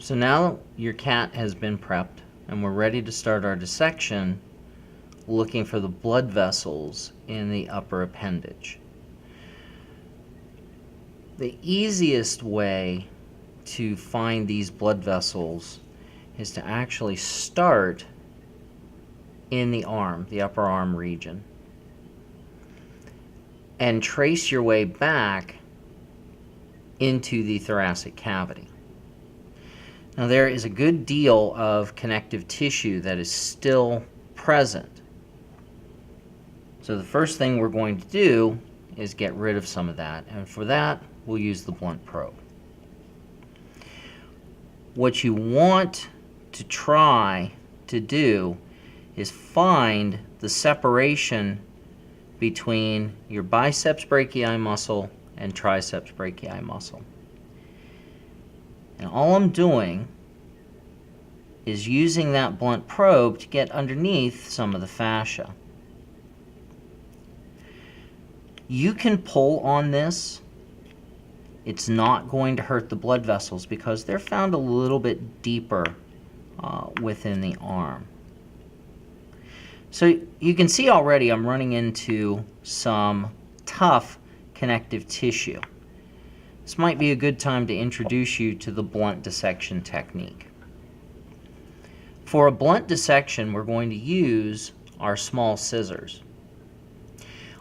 So now your cat has been prepped and we're ready to start our dissection, looking for the blood vessels in the upper appendage. The easiest way to find these blood vessels is to actually start in the arm, the upper arm region, and trace your way back into the thoracic cavity. Now there is a good deal of connective tissue that is still present. So the first thing we're going to do is get rid of some of that, and for that we'll use the blunt probe. What you want to try to do is find the separation between your biceps brachii muscle and triceps brachii muscle. And all I'm doing is using that blunt probe to get underneath some of the fascia. You can pull on this. It's not going to hurt the blood vessels because they're found a little bit deeper within the arm. So you can see already I'm running into some tough connective tissue. This might be a good time to introduce you to the blunt dissection technique. For a blunt dissection, we're going to use our small scissors.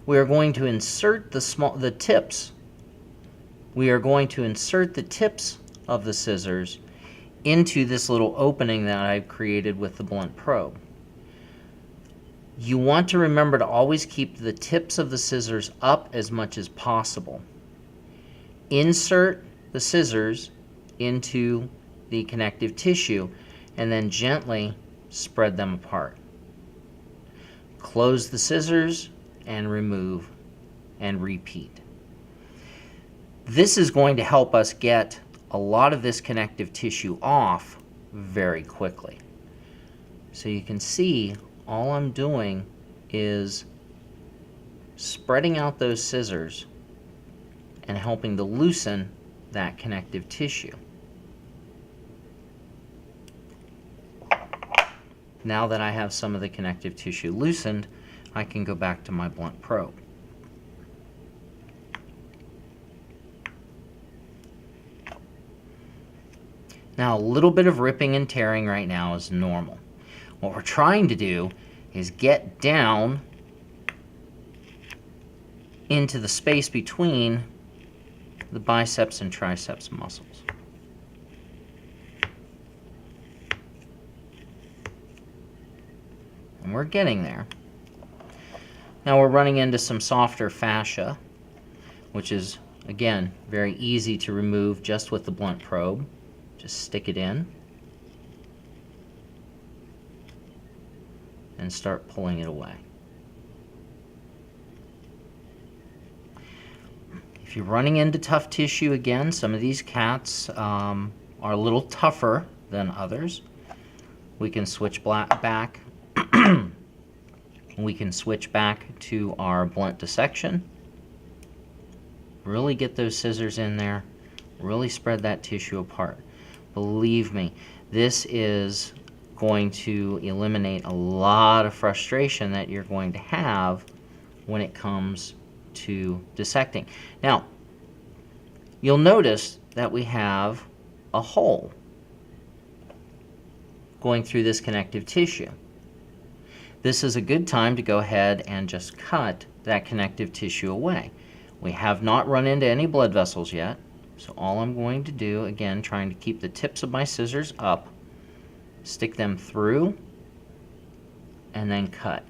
We are going to insert the tips. We are going to insert the tips of the scissors into this little opening that I've created with the blunt probe. You want to remember to always keep the tips of the scissors up as much as possible. Insert the scissors into the connective tissue and then gently spread them apart. Close the scissors and remove and repeat. This is going to help us get a lot of this connective tissue off very quickly. So you can see all I'm doing is spreading out those scissors and helping to loosen that connective tissue. Now that I have some of the connective tissue loosened, I can go back to my blunt probe. Now, a little bit of ripping and tearing right now is normal. What we're trying to do is get down into the space between the biceps and triceps muscles. And we're getting there. Now we're running into some softer fascia, which is, again, very easy to remove just with the blunt probe. Just stick it in and start pulling it away. If you're running into tough tissue, again, some of these cats are a little tougher than others. We can switch back. We can switch back to our blunt dissection. Really get those scissors in there. Really spread that tissue apart. Believe me, this is going to eliminate a lot of frustration that you're going to have when it comes to dissecting. Now, you'll notice that we have a hole going through this connective tissue. This is a good time to go ahead and just cut that connective tissue away. We have not run into any blood vessels yet. So all I'm going to do, again, trying to keep the tips of my scissors up, stick them through, and then cut.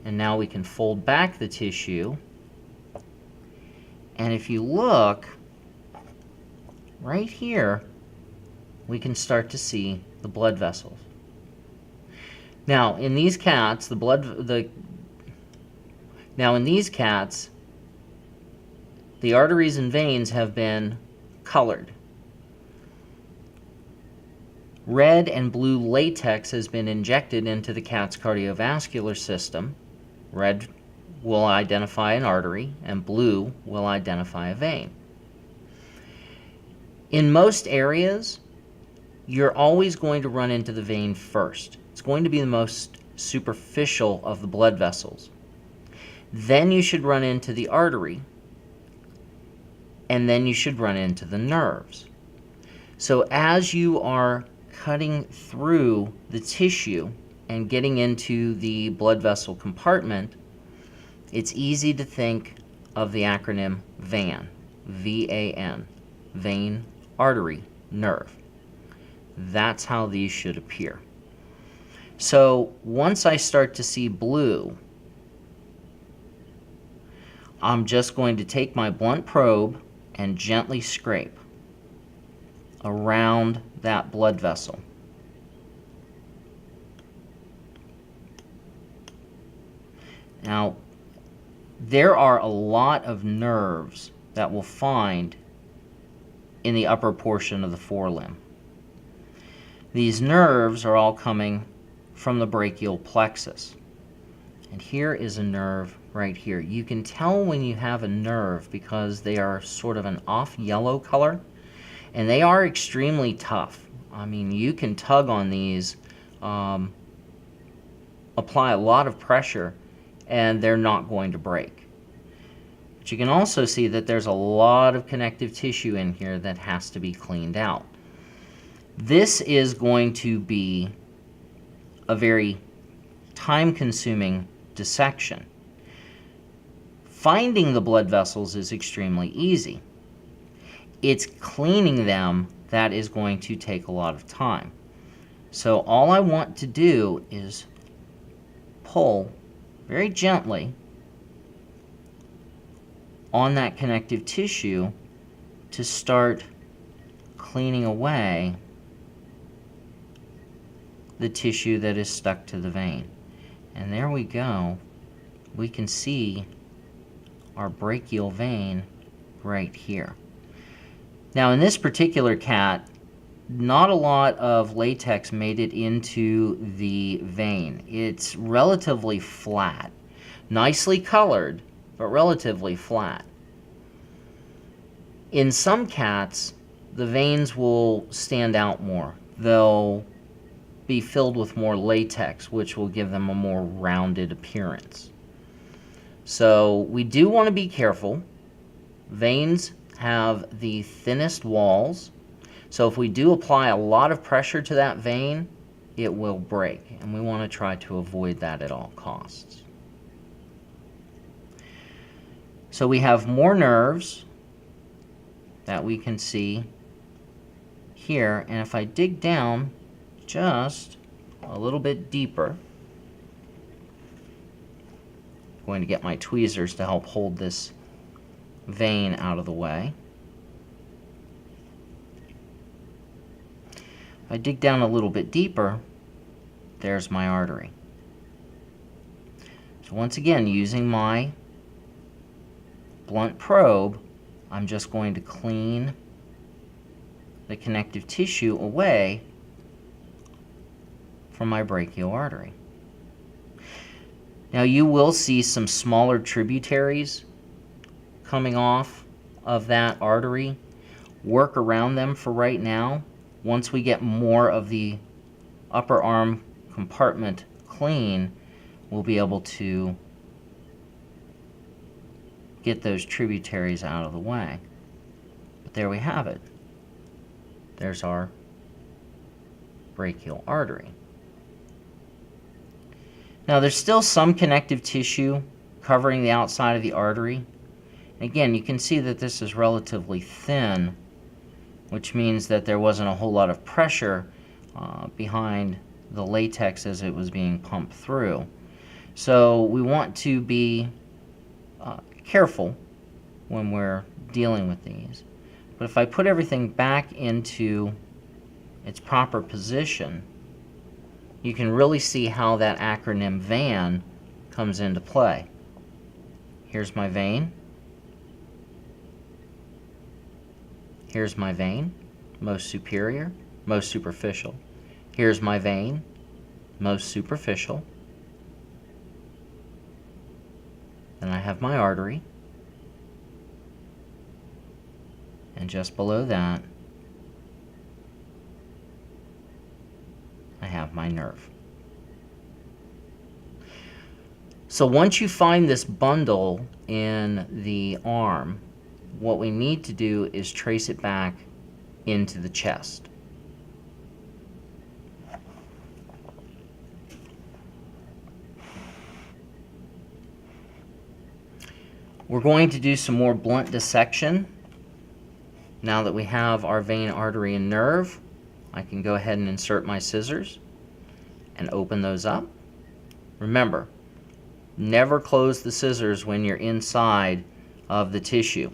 And now we can fold back the tissue. And if you look, right here, we can start to see the blood vessels. Now, in these cats, the arteries and veins have been colored. Red and blue latex has been injected into the cat's cardiovascular system. Red will identify an artery, and blue will identify a vein. In most areas, you're always going to run into the vein first. It's going to be the most superficial of the blood vessels. Then you should run into the artery, and then you should run into the nerves. So as you are cutting through the tissue and getting into the blood vessel compartment, it's easy to think of the acronym VAN, V-A-N, vein, artery, nerve. That's how these should appear. So once I start to see blue, I'm just going to take my blunt probe and gently scrape around that blood vessel. Now, there are a lot of nerves that we'll find in the upper portion of the forelimb. These nerves are all coming from the brachial plexus. And here is a nerve right here. You can tell when you have a nerve because they are sort of an off yellow color, and they are extremely tough. I mean, you can tug on these, apply a lot of pressure, and they're not going to break. But you can also see that there's a lot of connective tissue in here that has to be cleaned out. This is going to be a very time-consuming dissection. Finding the blood vessels is extremely easy. It's cleaning them that is going to take a lot of time. So all I want to do is pull very gently on that connective tissue to start cleaning away the tissue that is stuck to the vein. And there we go. We can see our brachial vein right here. Now in this particular cat, not a lot of latex made it into the vein. It's relatively flat, nicely colored, but relatively flat. In some cats, the veins will stand out more. They'll be filled with more latex, which will give them a more rounded appearance. So we do want to be careful. Veins have the thinnest walls, so if we do apply a lot of pressure to that vein, it will break, and we want to try to avoid that at all costs. So we have more nerves that we can see here, and if I dig down just a little bit deeper, I'm going to get my tweezers to help hold this vein out of the way. If I dig down a little bit deeper, there's my artery. So once again, using my blunt probe, I'm just going to clean the connective tissue away from my brachial artery. Now you will see some smaller tributaries coming off of that artery. Work around them for right now. Once we get more of the upper arm compartment clean, we'll be able to get those tributaries out of the way. But there we have it. There's our brachial artery. Now there's still some connective tissue covering the outside of the artery. Again, you can see that this is relatively thin, which means that there wasn't a whole lot of pressure behind the latex as it was being pumped through. So we want to be careful when we're dealing with these. But if I put everything back into its proper position, you can really see how that acronym VAN comes into play. Here's my vein. Here's my vein, most superior, most superficial. Here's my vein, most superficial. Then I have my artery. And just below that, I have my nerve. So once you find this bundle in the arm, what we need to do is trace it back into the chest. We're going to do some more blunt dissection. Now that we have our vein, artery, and nerve, I can go ahead and insert my scissors and open those up. Remember, never close the scissors when you're inside of the tissue.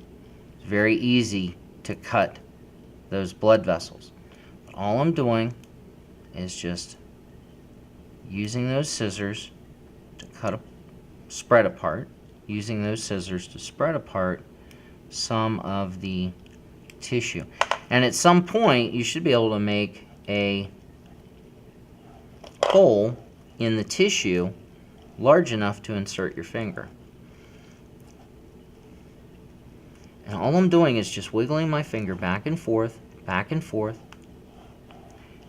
It's very easy to cut those blood vessels. But all I'm doing is just using those scissors to spread apart, using those scissors to spread apart some of the tissue. And at some point, you should be able to make a hole in the tissue large enough to insert your finger. And all I'm doing is just wiggling my finger back and forth,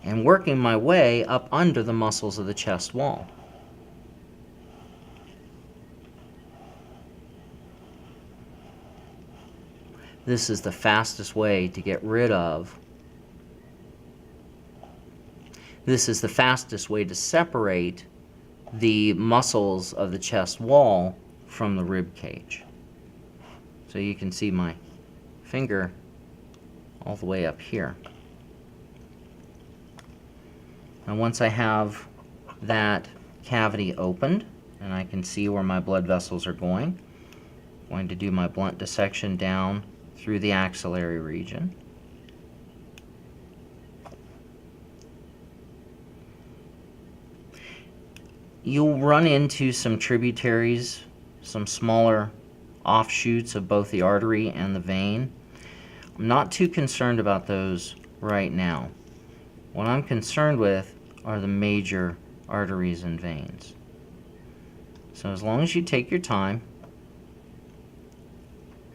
and working my way up under the muscles of the chest wall. This is the fastest way to get rid of. This is the fastest way to separate the muscles of the chest wall from the rib cage. So you can see my finger all the way up here. Now once I have that cavity opened and I can see where my blood vessels are going, I'm going to do my blunt dissection down through the axillary region. You'll run into some tributaries, some smaller offshoots of both the artery and the vein. I'm not too concerned about those right now. What I'm concerned with are the major arteries and veins. So as long as you take your time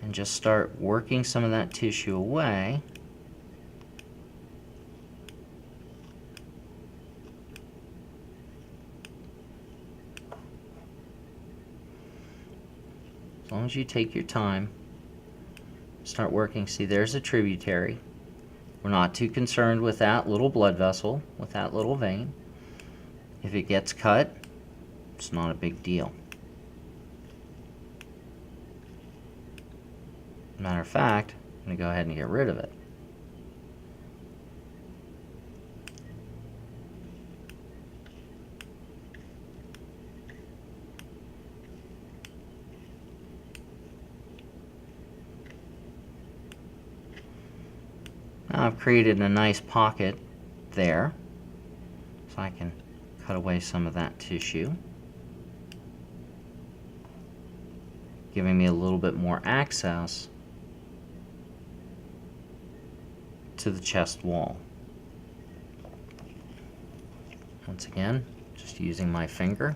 and just start working some of that tissue away, as long as you take your time, start working. See, there's a tributary. We're not too concerned with that little blood vessel, with that little vein. If it gets cut, it's not a big deal. Matter of fact, I'm going to go ahead and get rid of it. Now I've created a nice pocket there, so I can cut away some of that tissue, giving me a little bit more access to the chest wall. Once again, just using my finger.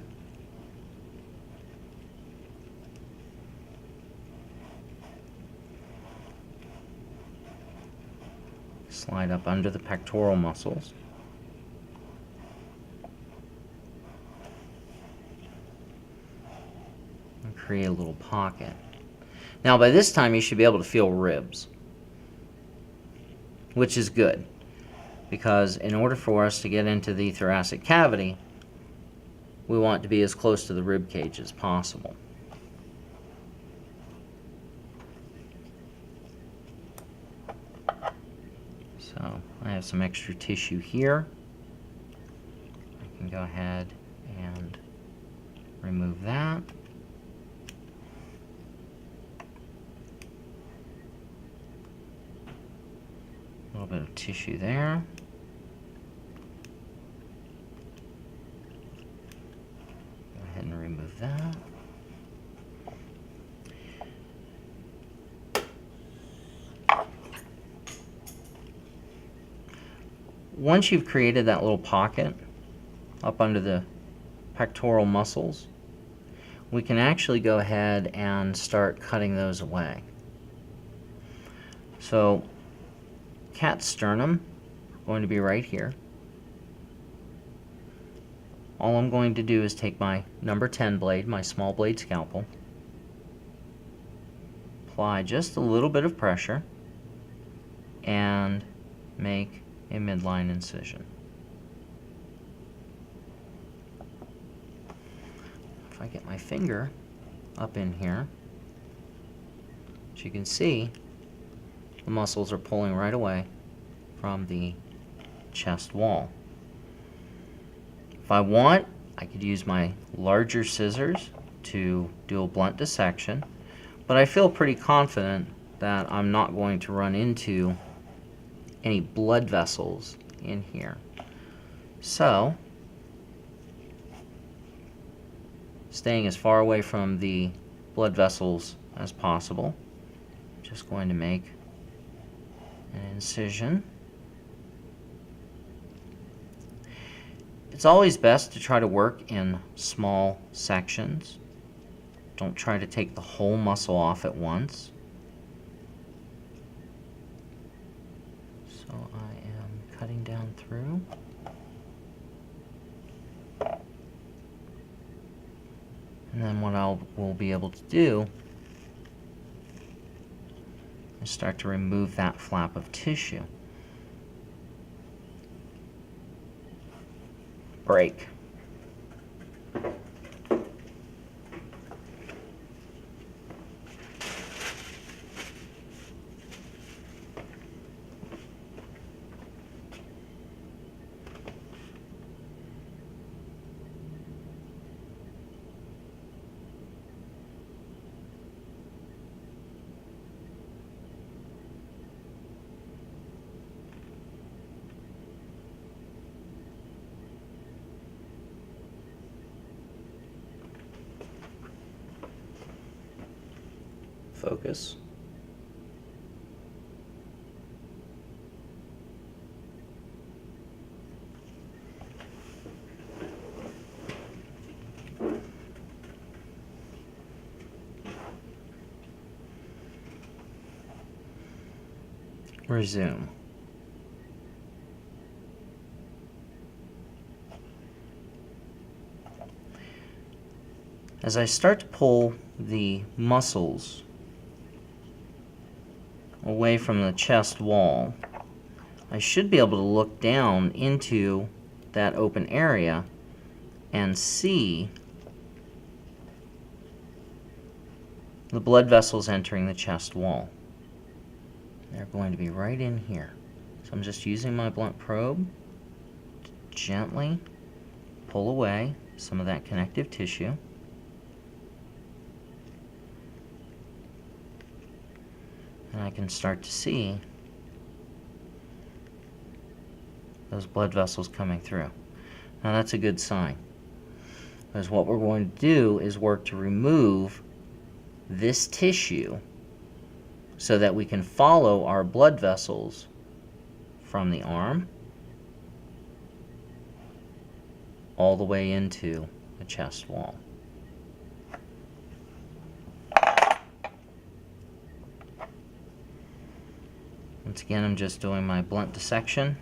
Slide up under the pectoral muscles. And create a little pocket. Now by this time you should be able to feel ribs, which is good, because in order for us to get into the thoracic cavity, we want to be as close to the rib cage as possible. So I have some extra tissue here. I can go ahead and remove that. A little bit of tissue there. Go ahead and remove that. Once you've created that little pocket up under the pectoral muscles, we can actually go ahead and start cutting those away. So cat's sternum is going to be right here. all I'm going to do is take my number 10 blade, my small blade scalpel, apply just a little bit of pressure, and make a midline incision. If I get my finger up in here, as you can see, the muscles are pulling right away from the chest wall. If I want, I could use my larger scissors to do a blunt dissection, but I feel pretty confident that I'm not going to run into any blood vessels in here. So, staying as far away from the blood vessels as possible, I'm just going to make an incision. It's always best to try to work in small sections. Don't try to take the whole muscle off at once. So I am cutting down through. And then what I will be able to do is start to remove that flap of tissue. Break. Focus. Resume. As I start to pull the muscles away from the chest wall, I should be able to look down into that open area and see the blood vessels entering the chest wall. They're going to be right in here. So I'm just using my blunt probe to gently pull away some of that connective tissue. And I can start to see those blood vessels coming through. Now that's a good sign, because what we're going to do is work to remove this tissue so that we can follow our blood vessels from the arm all the way into the chest wall. Once again, I'm just doing my blunt dissection,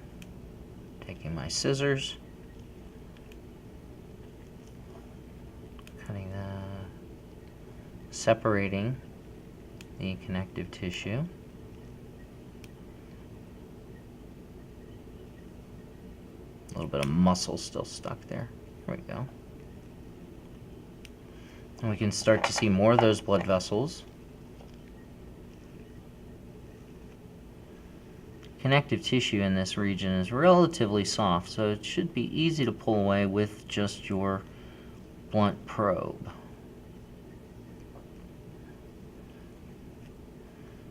taking my scissors, cutting separating the connective tissue. A little bit of muscle still stuck there. There we go. And we can start to see more of those blood vessels. Connective tissue in this region is relatively soft, so it should be easy to pull away with just your blunt probe.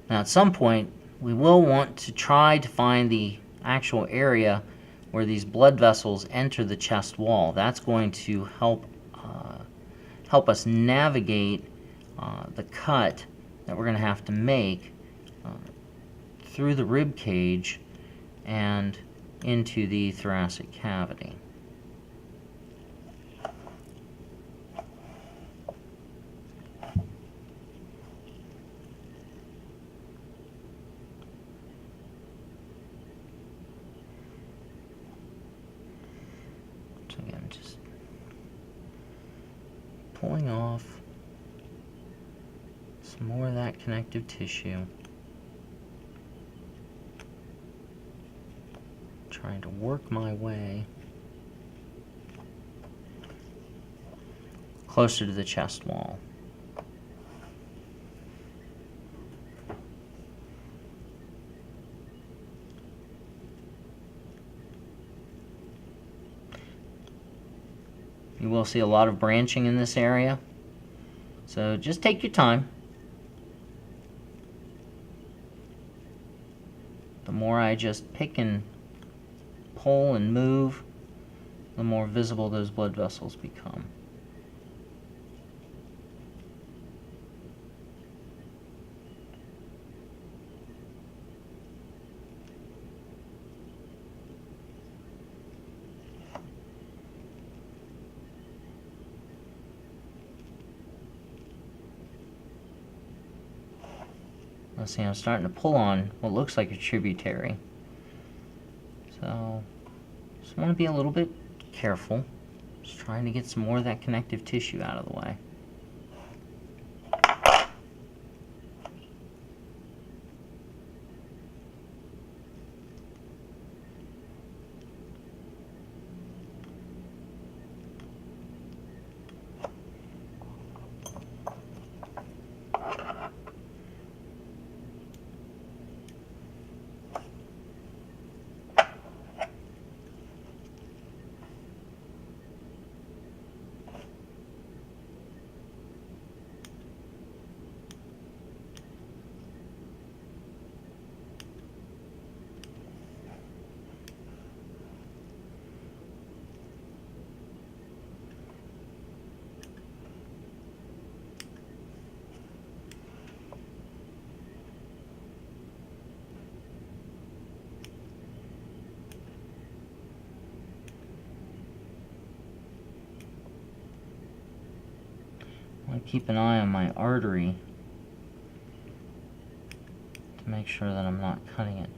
Now at some point, we will want to try to find the actual area where these blood vessels enter the chest wall. That's going to help us navigate the cut that we're going to have to make through the rib cage and into the thoracic cavity. So again, just pulling off some more of that connective tissue. Trying to work my way closer to the chest wall. You will see a lot of branching in this area, so just take your time. The more I just pick and pull and move, the more visible those blood vessels become. Let's see, I'm starting to pull on what looks like a tributary. So, just want to be a little bit careful. Just trying to get some more of that connective tissue out of the way. I want to keep an eye on my artery to make sure that I'm not cutting it.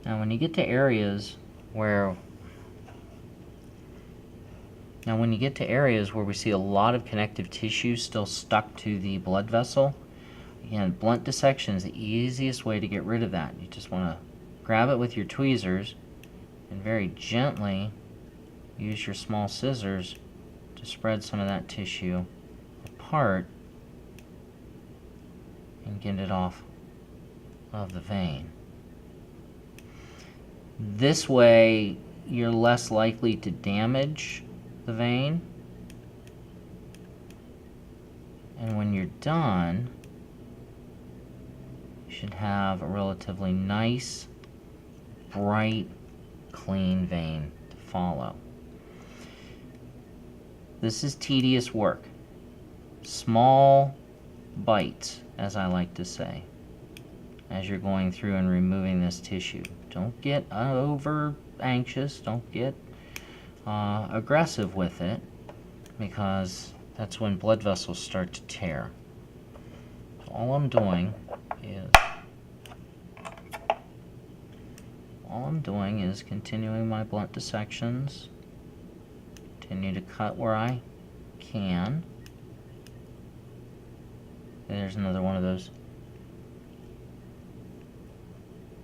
Now when you get to areas where we see a lot of connective tissue still stuck to the blood vessel, again, blunt dissection is the easiest way to get rid of that. You just want to grab it with your tweezers and very gently use your small scissors to spread some of that tissue apart and get it off of the vein. This way you're less likely to damage the vein, and when you're done you should have a relatively nice, bright, clean vein to follow. This is tedious work. Small bites, as I like to say, as you're going through and removing this tissue. Don't get over anxious, don't get aggressive with it, because that's when blood vessels start to tear. So all I'm doing is continuing my blunt dissections, continue to cut where I can. There's another one of those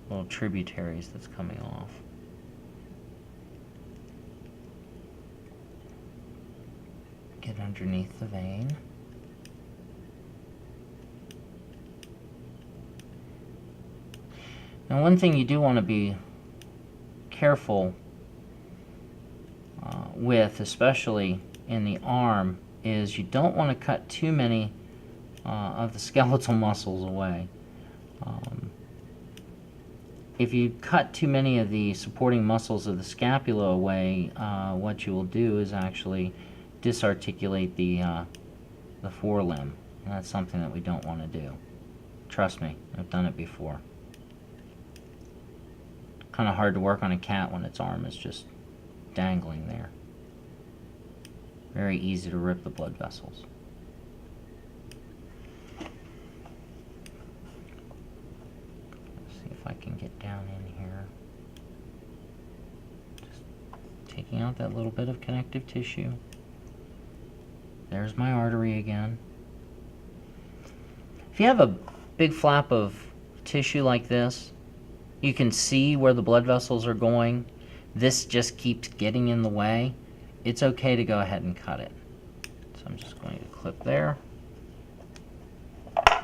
little tributaries that's coming off. Get underneath the vein. Now one thing you do want to be careful with, especially in the arm, is you don't want to cut too many of the skeletal muscles away. If you cut too many of the supporting muscles of the scapula away, what you will do is actually disarticulate the forelimb, and that's something that we don't want to do. Trust me, I've done it before. Kind of hard to work on a cat when its arm is just dangling there. Very easy to rip the blood vessels. Let's see if I can get down in here. Just taking out that little bit of connective tissue. There's my artery again. If you have a big flap of tissue like this, you can see where the blood vessels are going. This just keeps getting in the way. It's okay to go ahead and cut it. So I'm just going to clip there. I'm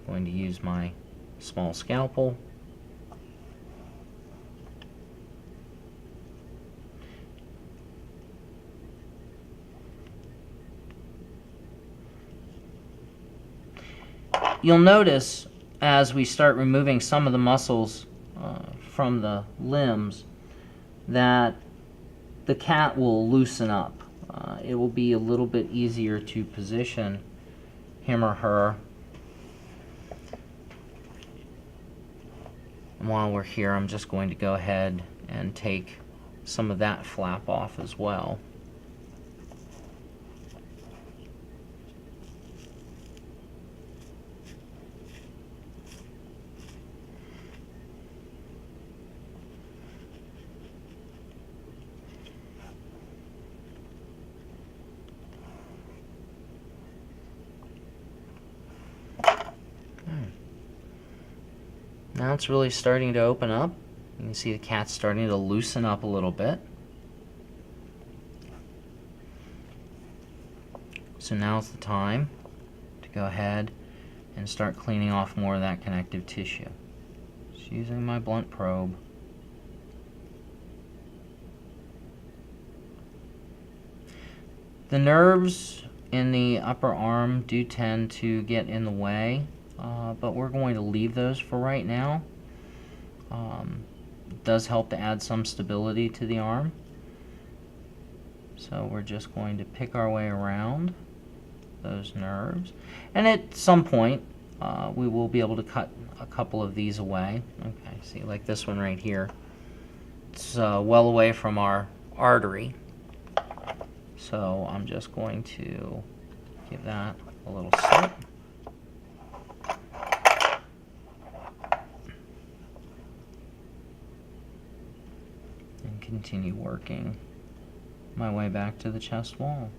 going to use my small scalpel. You'll notice as we start removing some of the muscles from the limbs that the cat will loosen up. It will be a little bit easier to position him or her. And while we're here, I'm just going to go ahead and take some of that flap off as well. Now it's really starting to open up. You can see the cat's starting to loosen up a little bit. So now's the time to go ahead and start cleaning off more of that connective tissue. Just using my blunt probe. The nerves in the upper arm do tend to get in the way. But we're going to leave those for right now. It does help to add some stability to the arm. So we're just going to pick our way around those nerves. And at some point, we will be able to cut a couple of these away. Okay, see, like this one right here. It's well away from our artery. So I'm just going to give that a little snip. Continue working my way back to the chest wall.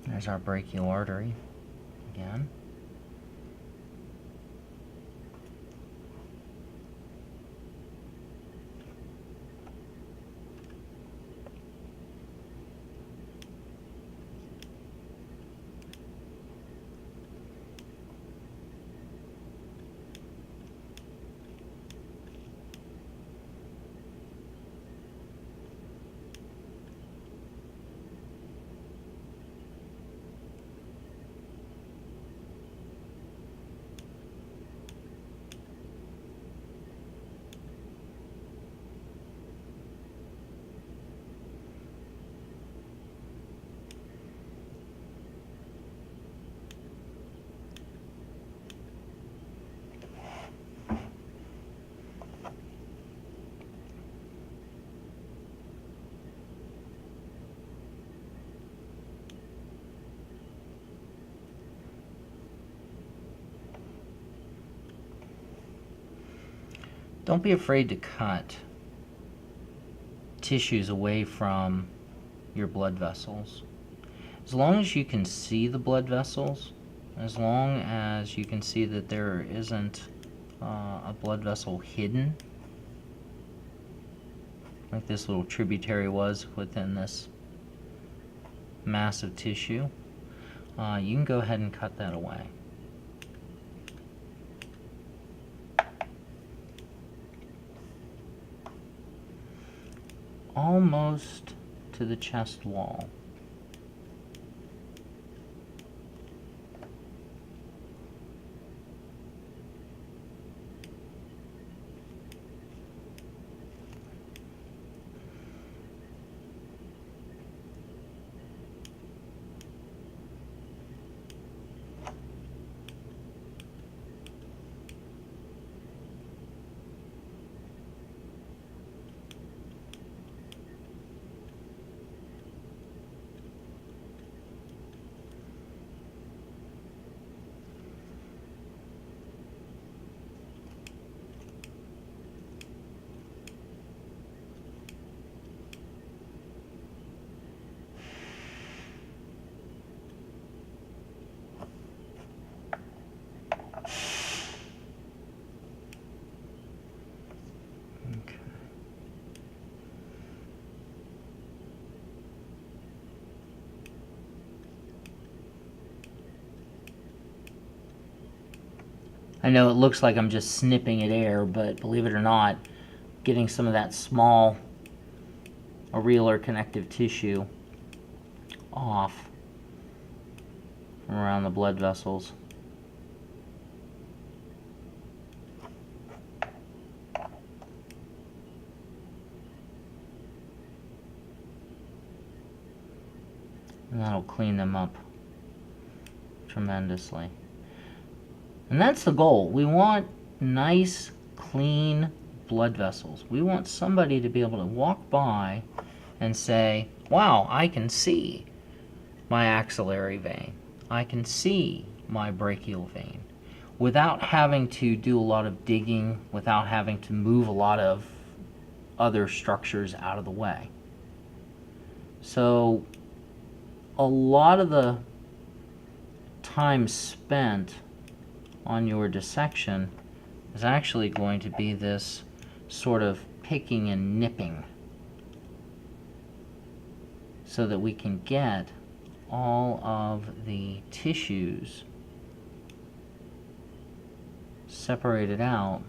There's our brachial artery again. Don't be afraid to cut tissues away from your blood vessels. As long as you can see the blood vessels, as long as you can see that there isn't a blood vessel hidden, like this little tributary was within this mass of tissue, you can go ahead and cut that away. Almost to the chest wall. I know it looks like I'm just snipping at air, but believe it or not, getting some of that small areolar connective tissue off from around the blood vessels. And that'll clean them up tremendously. And that's the goal. We want nice, clean blood vessels. We want somebody to be able to walk by and say, wow, I can see my axillary vein. I can see my brachial vein, without having to do a lot of digging, without having to move a lot of other structures out of the way. So a lot of the time spent on your dissection is actually going to be this sort of picking and nipping, so that we can get all of the tissues separated out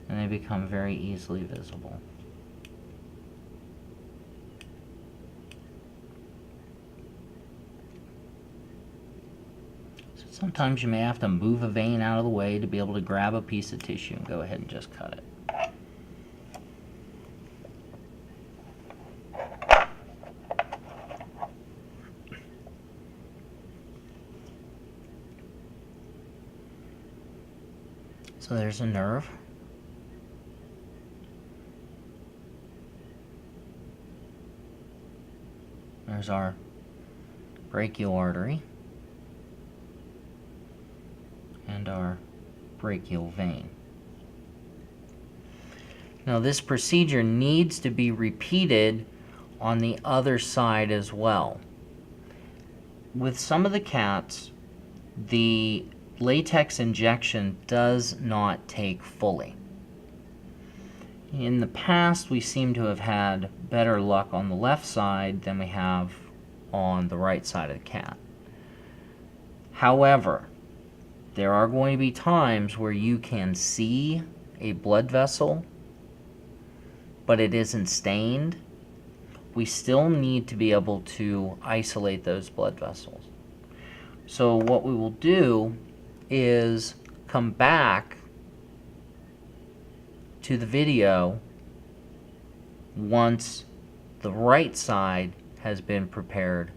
and they become very easily visible. Sometimes you may have to move a vein out of the way to be able to grab a piece of tissue and go ahead and just cut it. So there's a nerve. There's our brachial artery and our brachial vein. Now this procedure needs to be repeated on the other side as well. With some of the cats, the latex injection does not take fully. In the past, we seem to have had better luck on the left side than we have on the right side of the cat. However, there are going to be times where you can see a blood vessel, but it isn't stained. We still need to be able to isolate those blood vessels. So what we will do is come back to the video once the right side has been prepared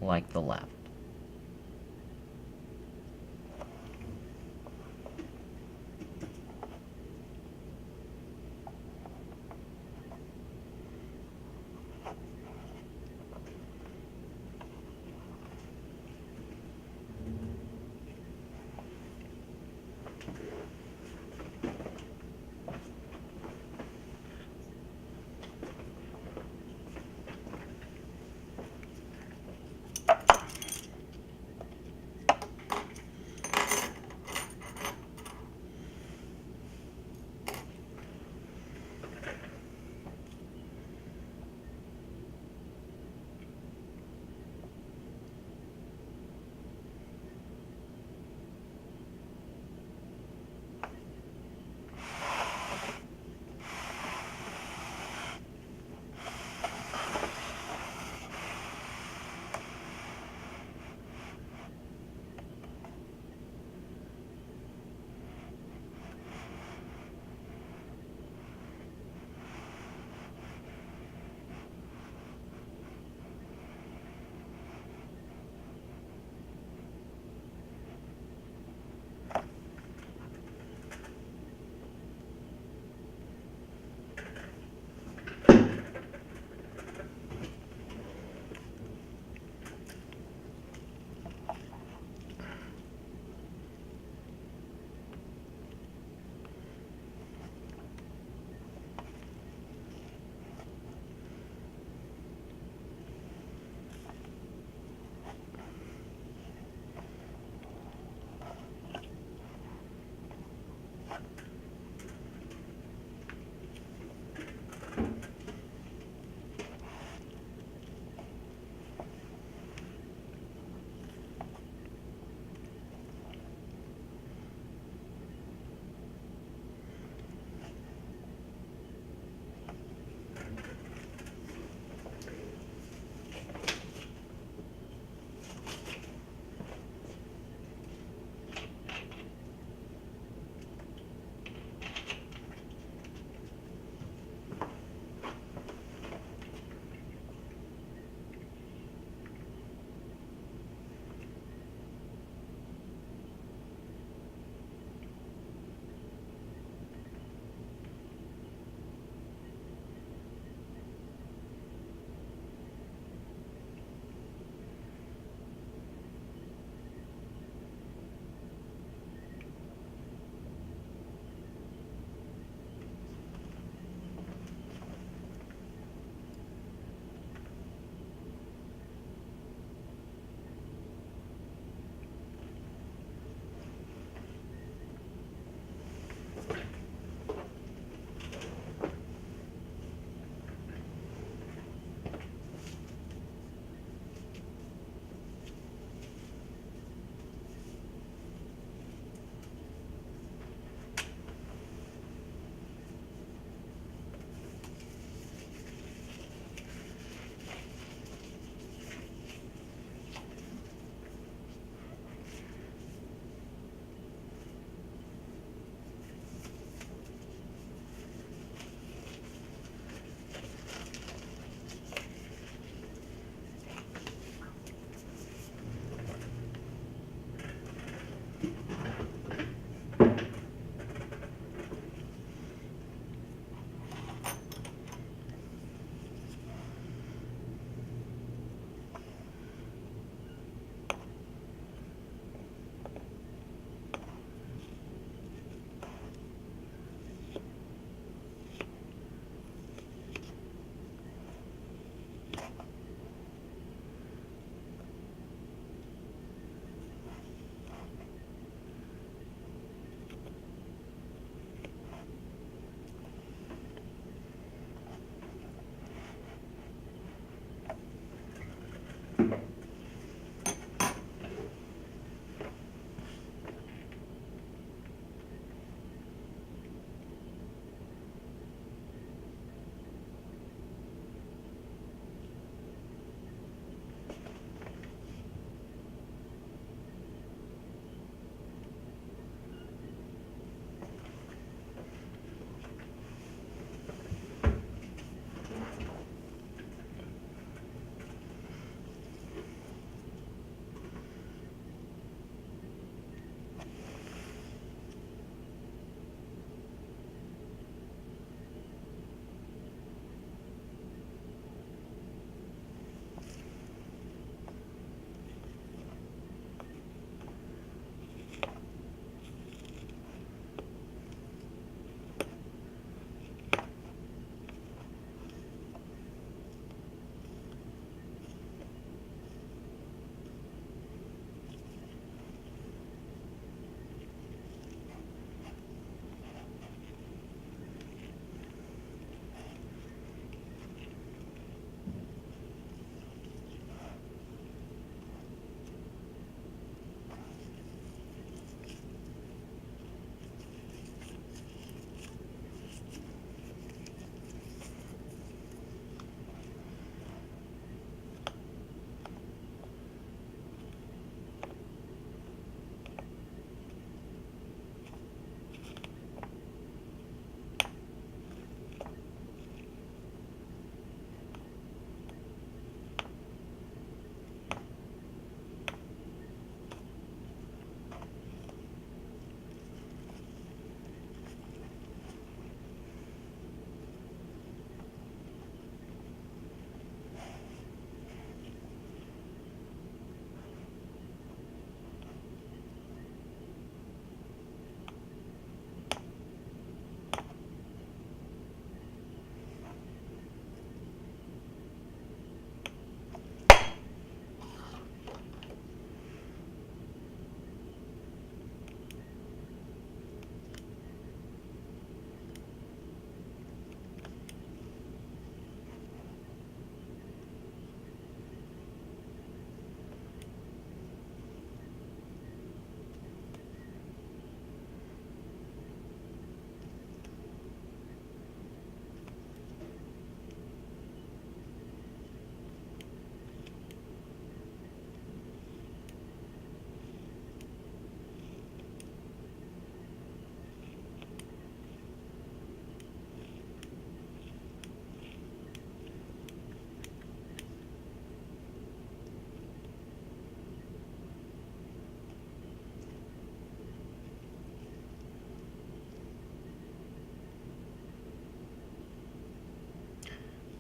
like the left.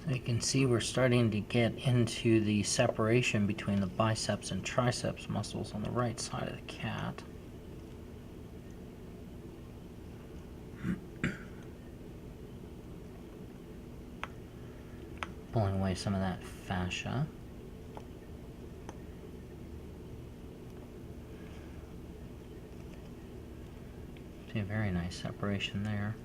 So you can see we're starting to get into the separation between the biceps and triceps muscles on the right side of the cat. Pulling away some of that fascia. See a very nice separation there.